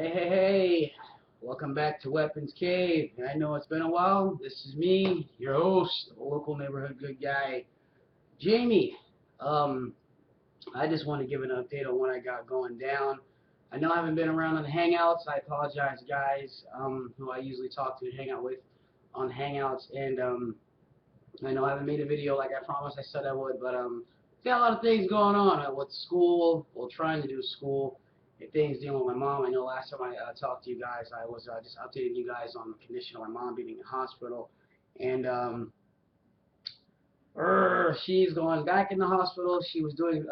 Hey, welcome back to Weapons Cave. I know it's been a while. This is me, your host, local neighborhood good guy, Jamie. Um, I just want to give an update on what I got going down. I know I haven't been around on the Hangouts. I apologize, guys, who I usually talk to and hang out with on Hangouts. And I know I haven't made a video like I promised I said I would, but got a lot of things going on with school. Well, trying to do school. And things dealing with my mom. I know last time I talked to you guys, I was just updating you guys on the condition of my mom being in the hospital, and she's going back in the hospital. She was doing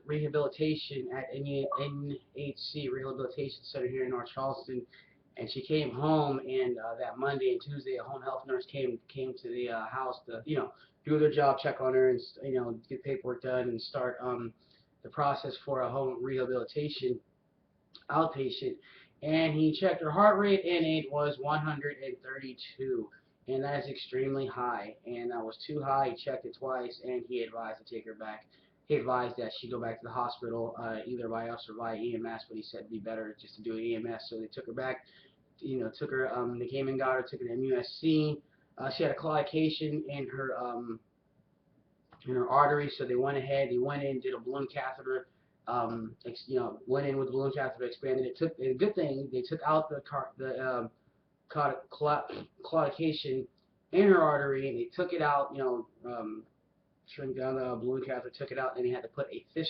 rehabilitation at NHC Rehabilitation Center here in North Charleston, and she came home. And that Monday and Tuesday, a home health nurse came to the house to do their job, check on her, and get paperwork done and start the process for a home rehabilitation outpatient. And he checked her heart rate, and it was 132, and that is extremely high, and that was too high. He checked it twice, and he advised to take her back. He advised that she go back to the hospital, either by us or by EMS, but he said it'd be better just to do EMS. So they took her back. Took her. They came and got her. Took her to MUSC. She had a claudication in her artery, so they went ahead. They went in, did a balloon catheter. Went in with the balloon catheter, expanded it. Took a good thing. They took out the claudication in her artery, and they took it out. Shrink down the balloon catheter, took it out, and they had to put a fifth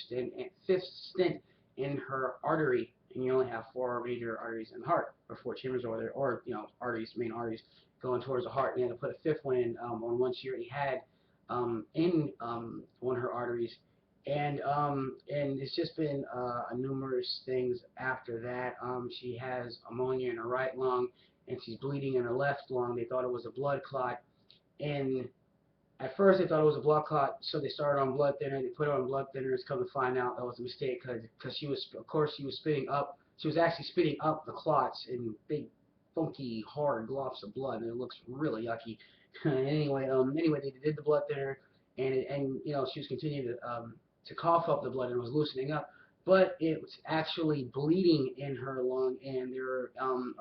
stent in her artery. And you only have four major arteries in the heart, or four chambers over there, or arteries, main arteries going towards the heart. And they had to put a fifth one in on one she already had in one of her arteries. And it's just been numerous things after that. She has ammonia in her right lung, and she's bleeding in her left lung. They thought it was a blood clot, and at first they thought it was a blood clot, so they started on blood thinner. They put her on blood thinners. Come to find out that was a mistake, because she was, of course, she was spitting up. She was actually spitting up the clots in big, funky, hard globs of blood, and it looks really yucky. Anyway, they did the blood thinner, and she was continuing to cough up the blood, and it was loosening up, but it was actually bleeding in her lung, and they were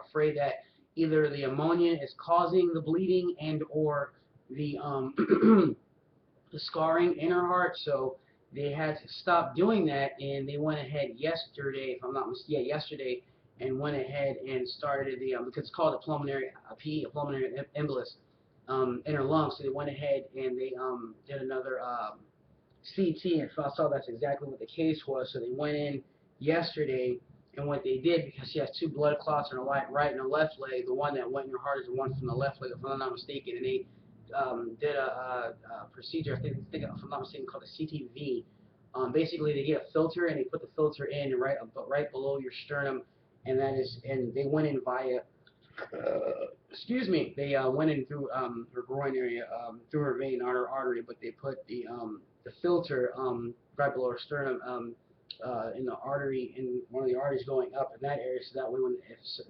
afraid that either the ammonia is causing the bleeding and or the the scarring in her heart. So they had to stop doing that, and they went ahead yesterday, if I'm not mistaken, yesterday, and went ahead and started the because it's called a pulmonary embolus in her lungs. So they went ahead and they did another CT, and saw that's exactly what the case was. So they went in yesterday, and what they did, because she has two blood clots in her right and her left leg, the one that went in her heart is the one from the left leg, if I'm not mistaken, and they did a procedure, I think if I'm not mistaken, called a CTV. Basically, they get a filter, and they put the filter in right below your sternum, and they went in via excuse me, they went in through her groin area, through her vein, on her artery, but they put the filter right below her sternum, in the artery, in one of the arteries going up in that area, so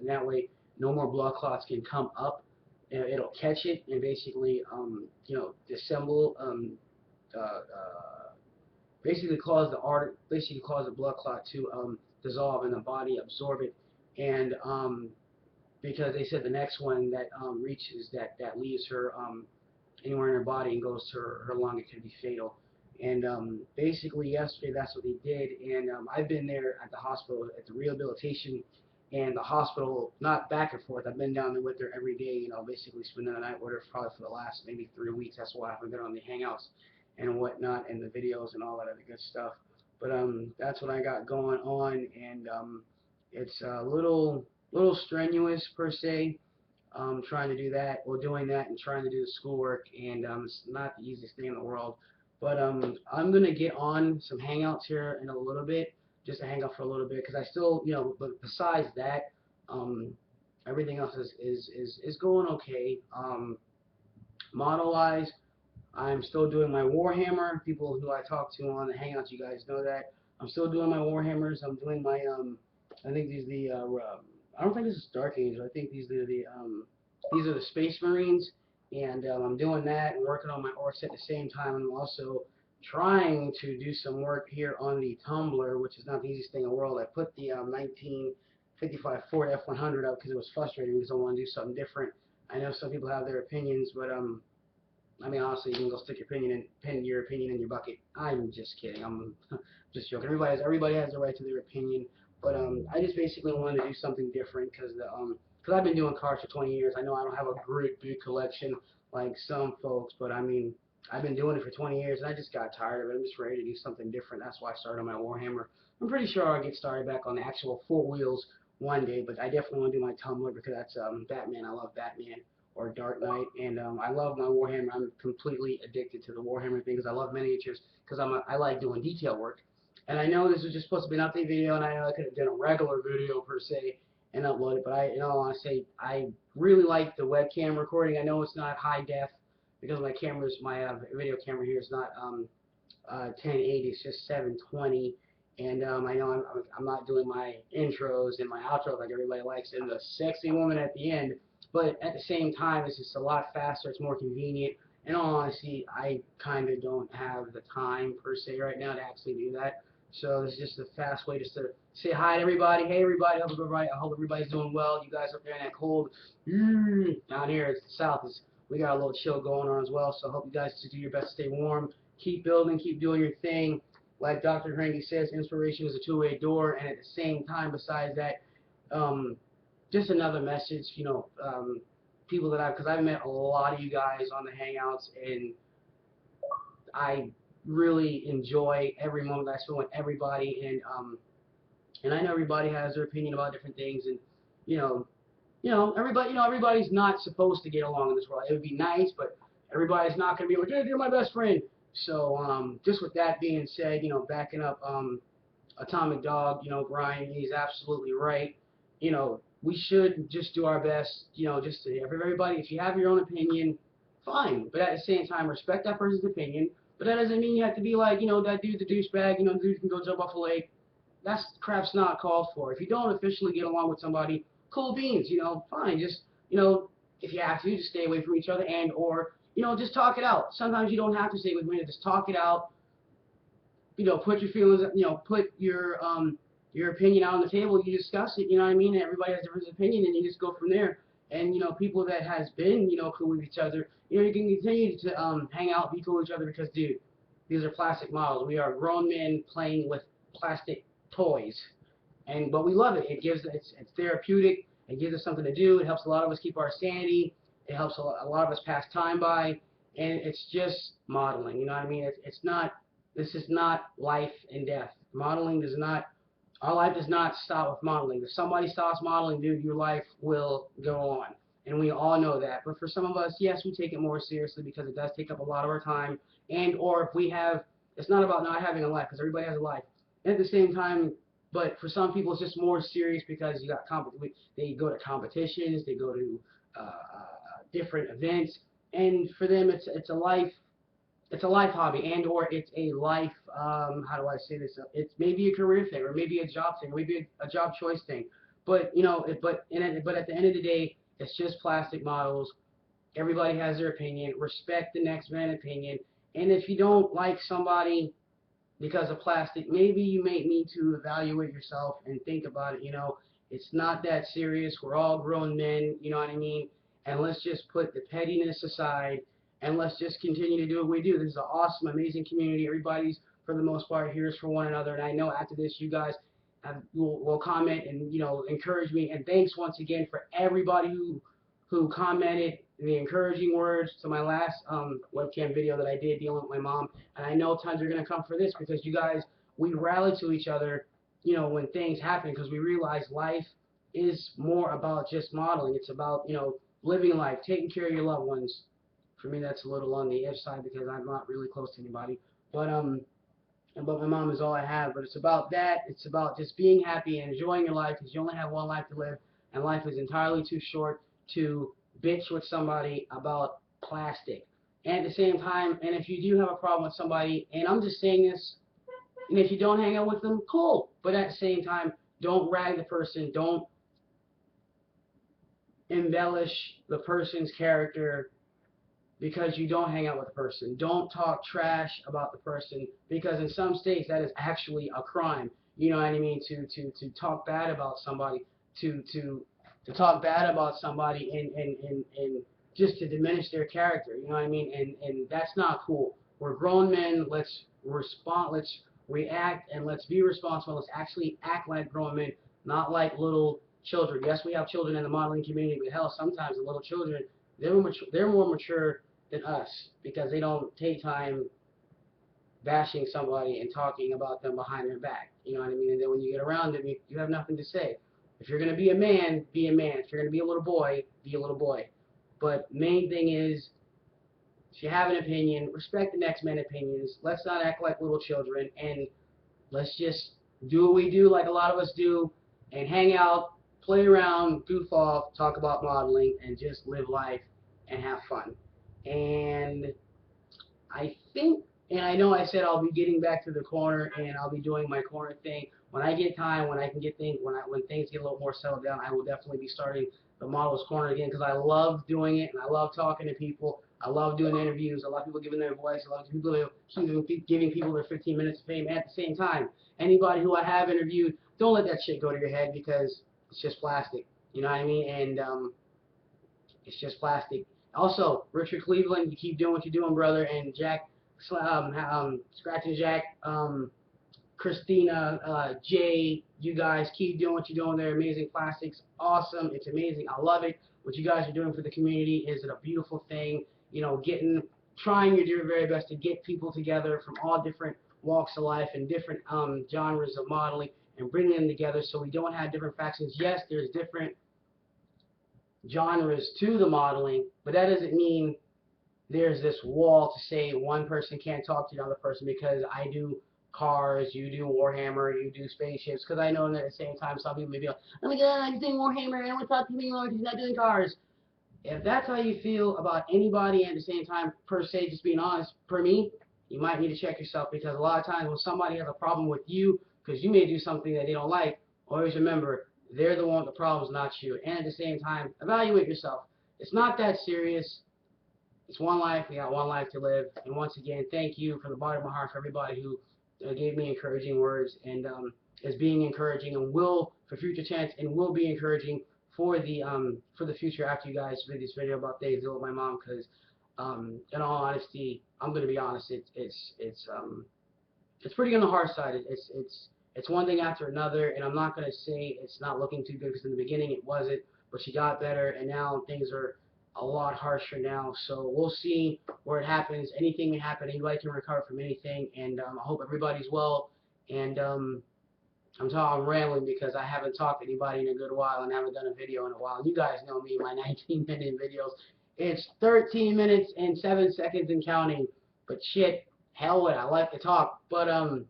that way no more blood clots can come up. It'll catch it and basically dissemble, uh, uh, basically cause the blood clot to dissolve in the body, absorb it, and because they said the next one that reaches that leaves her anywhere in her body and goes to her lung, it could be fatal. And basically yesterday that's what they did, and I've been there at the hospital at the rehabilitation, and the hospital, not back and forth. I've been down there with her every day, basically spending the night with her probably for the last maybe 3 weeks. That's why I haven't been on the hangouts and whatnot and the videos and all that other good stuff. But that's what I got going on, and it's a little strenuous per se, trying to do that, or doing that, and trying to do the schoolwork, and it's not the easiest thing in the world. But I'm gonna get on some hangouts here in a little bit, just to hang out for a little bit, because I still, but besides that, um, everything else is going okay. Model wise, I'm still doing my Warhammer. People who I talk to on the hangouts, you guys know that. I'm still doing my Warhammers. I'm doing my I think these are the I don't think this is Dark Age. I think these are the Space Marines, and I'm doing that and working on my orcs at the same time. And I'm also trying to do some work here on the Tumblr, which is not the easiest thing in the world. I put the 55 Ford F100 up because it was frustrating because I want to do something different. I know some people have their opinions, but I mean, honestly, you can go stick your your opinion in your bucket. I'm just kidding. I'm just joking. Everybody has the right to their opinion, but I just basically wanted to do something different because I've been doing cars for 20 years. I know I don't have a great big collection like some folks, but I mean, I've been doing it for 20 years, and I just got tired of it. I'm just ready to do something different. That's why I started my Warhammer. I'm pretty sure I'll get started back on the actual four wheels one day, but I definitely want to do my Tumblr because that's Batman. I love Batman or Dark Knight, and I love my Warhammer. I'm completely addicted to the Warhammer thing because I love miniatures because I like doing detail work. And I know this was just supposed to be an update video, and I know I could have done a regular video per se and upload it, but I, want to say I really like the webcam recording. I know it's not high def because my video camera here is not 1080, it's just 720. And I know I'm not doing my intros and my outros like everybody likes, and the sexy woman at the end. But at the same time, it's just a lot faster. It's more convenient. In all honesty, I kind of don't have the time per se right now to actually do that. So this is just a fast way just to say hi to everybody. Hey everybody, I hope everybody's doing well. You guys up there in that cold, down here it's the south. We got a little chill going on as well. So I hope you guys do your best to stay warm. Keep building, keep doing your thing. Like Dr. Hrange says, inspiration is a two-way door, and at the same time, besides that, just another message, people because I've met a lot of you guys on the Hangouts, and I really enjoy every moment I spend with everybody, and I know everybody has their opinion about different things, and everybody's not supposed to get along in this world. It would be nice, but everybody's not going to be like, hey, you're my best friend. So just with that being said, backing up Atomic Dog, Brian, he's absolutely right. We should just do our best, just to everybody. If you have your own opinion, fine. But at the same time, respect that person's opinion. But that doesn't mean you have to be like, that dude's a douchebag, the dude can go jump off a lake. That's crap's not called for. If you don't officially get along with somebody, cool beans, fine. Just, if you have to, just stay away from each other or, just talk it out. Sometimes you don't have to stay with me. Just talk it out. Put your feelings, put your opinion out on the table. You discuss it. You know what I mean? And everybody has a different opinion, and you just go from there. And people that has been, cool with each other, you can continue to hang out, be cool with each other because, dude, these are plastic models. We are grown men playing with plastic toys, but we love it. It's therapeutic. It gives us something to do. It helps a lot of us keep our sanity. It helps a lot of us pass time by, and it's just modeling. You know what I mean? This is not life and death. Modeling does not. Our life does not stop with modeling. If somebody stops modeling, dude, your life will go on, and we all know that. But for some of us, yes, we take it more seriously because it does take up a lot of our time, or if we have, it's not about not having a life because everybody has a life. And at the same time, but for some people, it's just more serious because you got they go to competitions, they go to different events, and for them, it's a life. It's a life hobby, or it's a life. How do I say this? It's maybe a career thing, or maybe a job thing, or maybe a job choice thing. But but at the end of the day, it's just plastic models. Everybody has their opinion. Respect the next man's opinion. And if you don't like somebody because of plastic, maybe you may need to evaluate yourself and think about it. It's not that serious. We're all grown men. You know what I mean? And let's just put the pettiness aside, and let's just continue to do what we do. This is an awesome, amazing community. Everybody's, for the most part, here is for one another. And I know after this, you guys will comment and encourage me. And thanks once again for everybody who commented the encouraging words to my last webcam video that I did dealing with my mom. And I know times are going to come for this because you guys, we rally to each other, when things happen, because we realize life is more about just modeling. It's about, living life, taking care of your loved ones. For me, that's a little on the edge side because I'm not really close to anybody. But my mom is all I have. But it's about that. It's about just being happy and enjoying your life because you only have one life to live, and life is entirely too short to bitch with somebody about plastic. And at the same time, and if you do have a problem with somebody, and I'm just saying this, and if you don't hang out with them, cool. But at the same time, don't rag the person. Don't embellish the person's character because you don't hang out with the person. Don't talk trash about the person because in some states that is actually a crime. You know what I mean? To talk bad about somebody. to talk bad about somebody and just to diminish their character. You know what I mean? And that's not cool. We're grown men. Let's respond. Let's react and let's be responsible. Let's actually act like grown men, not like little children. Yes, we have children in the modeling community, but hell, sometimes the little children they're more mature than us because they don't take time bashing somebody and talking about them behind their back. You know what I mean? And then when you get around them, you have nothing to say. If you're going to be a man, be a man. If you're going to be a little boy, be a little boy. But main thing is, if you have an opinion, respect the next man's opinions. Let's not act like little children, and let's just do what we do like a lot of us do, and hang out, play around, goof off, talk about modeling, and just live life and have fun. And I think, and I know I said I'll be getting back to the corner and I'll be doing my corner thing. When I get time, when I can get things, when things get a little more settled down, I will definitely be starting the Models Corner again because I love doing it and I love talking to people. I love doing interviews. I love people giving their voice. I love people giving people their 15 minutes of fame at the same time. Anybody who I have interviewed, don't let that shit go to your head because it's just plastic. You know what I mean? And it's just plastic. Also, Richard Cleveland, you keep doing what you're doing, brother. And Jack, Scratching Jack, Christina, Jay, you guys keep doing what you're doing. They're amazing plastics. Awesome. It's amazing. I love it. What you guys are doing for the community is a beautiful thing. You know, trying your very best to get people together from all different walks of life and different genres of modeling and bring them together so we don't have different factions. Yes, there's different genres to the modeling, but that doesn't mean there's this wall to say one person can't talk to another person because I do cars, you do Warhammer, you do spaceships, because I know that at the same time some people may be like, oh my god, I'm doing Warhammer, I don't want to talk to me anymore, he's not doing cars. If that's how you feel about anybody at the same time, per se, just being honest, per me, you might need to check yourself because a lot of times when somebody has a problem with you because you may do something that they don't like, always remember, they're the one with the problems, not you. And at the same time, evaluate yourself. It's not that serious. It's one life. We got one life to live. And once again, thank you from the bottom of my heart for everybody who gave me encouraging words and is being encouraging and will, for future chance, and will be encouraging for the future after you guys read this video about things with my mom. Because in all honesty, I'm gonna be honest. It's pretty on the hard side. It's one thing after another, and I'm not gonna say it's not looking too good because in the beginning it wasn't, but she got better, and now things are a lot harsher now. So we'll see where it happens. Anything may happen. Anybody can recover from anything, and I hope everybody's well. And I'm rambling because I haven't talked to anybody in a good while and haven't done a video in a while. You guys know me, my 19-minute videos. It's 13 minutes and 7 seconds and counting. But shit, hell with it. I like to talk. But I'll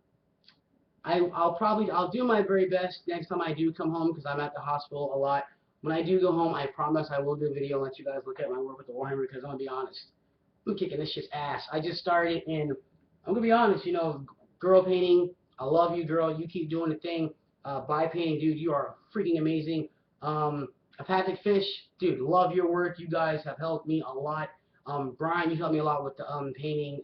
do my very best next time I do come home because I'm at the hospital a lot. When I do go home, I promise I will do a video and let you guys look at my work with the Warhammer because I'm going to be honest. I'm kicking this shit's ass. I just started and I'm going to be honest, you know, girl painting, I love you, girl. You keep doing the thing. By painting, dude, you are freaking amazing. Apathic Fish, dude, love your work. You guys have helped me a lot. Brian, you helped me a lot with the painting.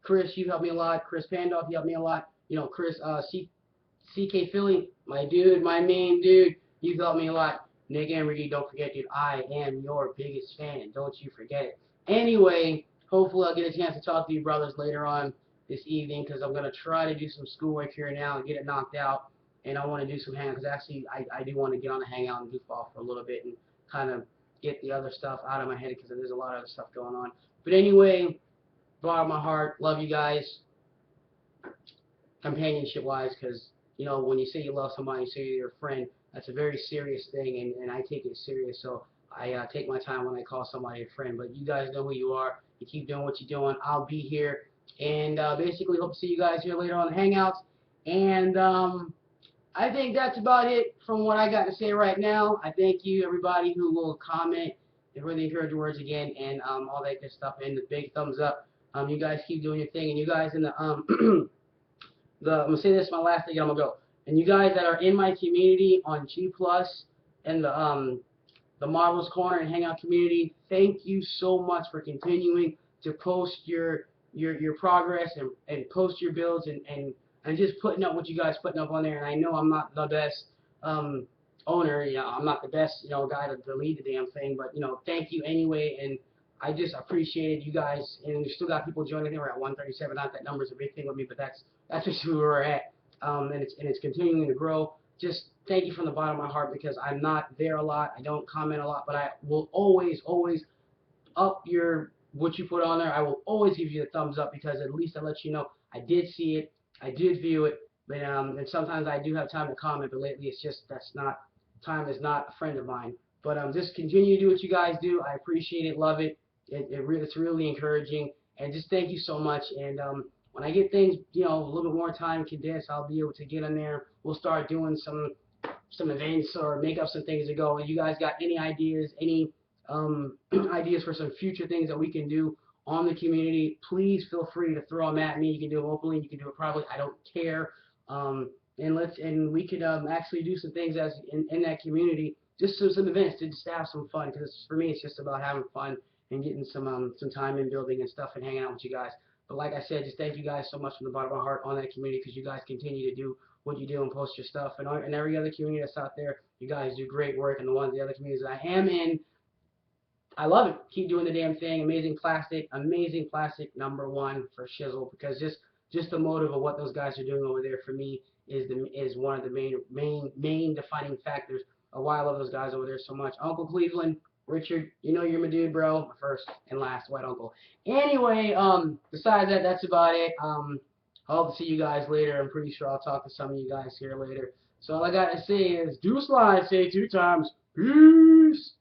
Chris, you helped me a lot. Chris Pandoff, you helped me a lot. You know, Chris, CK Philly, my dude, my main dude, you've helped me a lot. Nick Emery, don't forget, dude, I am your biggest fan. Don't you forget it. Anyway, hopefully I'll get a chance to talk to you brothers later on this evening because I'm going to try to do some schoolwork here now and get it knocked out. And I want to do some hangouts because actually I do want to get on a hangout and goof off for a little bit and kind of get the other stuff out of my head because there's a lot of other stuff going on. But anyway, bottom of my heart, love you guys, companionship-wise, because, you know, when you say you love somebody, you say you're a friend, that's a very serious thing, and I take it serious. So I take my time when I call somebody a friend. But you guys know who you are. You keep doing what you're doing. I'll be here. And basically hope to see you guys here later on the Hangouts. And I think that's about it from what I got to say right now. I thank you, everybody who will comment and really encourage words again and all that good stuff. And the big thumbs up. You guys keep doing your thing. And you guys in the I'm going to say this, my last thing, I'm going to go. And you guys that are in my community on G+ and the Marvelous Corner and Hangout community, thank you so much for continuing to post your progress and post your builds and just putting up what you guys putting up on there. And I know I'm not the best owner. I'm not the best, guy to lead the damn thing, but thank you anyway, and I just appreciated you guys, and we still got people joining. We're at 137. Not that number's a big thing with me, but that's just who we're at, and it's continuing to grow. Just thank you from the bottom of my heart because I'm not there a lot. I don't comment a lot, but I will always up what you put on there. I will always give you a thumbs up because at least I let you know I did see it, I did view it, but and sometimes I do have time to comment, but lately it's just time is not a friend of mine. But just continue to do what you guys do. I appreciate it, love it. It's really encouraging, and just thank you so much. And when I get things, a little bit more time condensed, I'll be able to get in there. We'll start doing some events or make up some things to go. And you guys got any ideas, any ideas for some future things that we can do on the community, please feel free to throw them at me. You can do it openly, you can do it privately. I don't care. And we could actually do some things as in that community, just some events to just have some fun. Because for me, it's just about having fun and getting some time in building and stuff and hanging out with you guys. But like I said, just thank you guys so much from the bottom of my heart on that community because you guys continue to do what you do and post your stuff. And every other community that's out there, you guys do great work. And the other communities that I am in, I love it. Keep doing the damn thing. Amazing plastic, #1 for Shizzle because just the motive of what those guys are doing over there for me is one of the main defining factors of why I love those guys over there so much. Uncle Cleveland, Richard, you're my dude, bro. My first and last white uncle. Anyway, besides that, that's about it. I hope to see you guys later. I'm pretty sure I'll talk to some of you guys here later. So all I gotta say is do slide, say 2 times. Peace.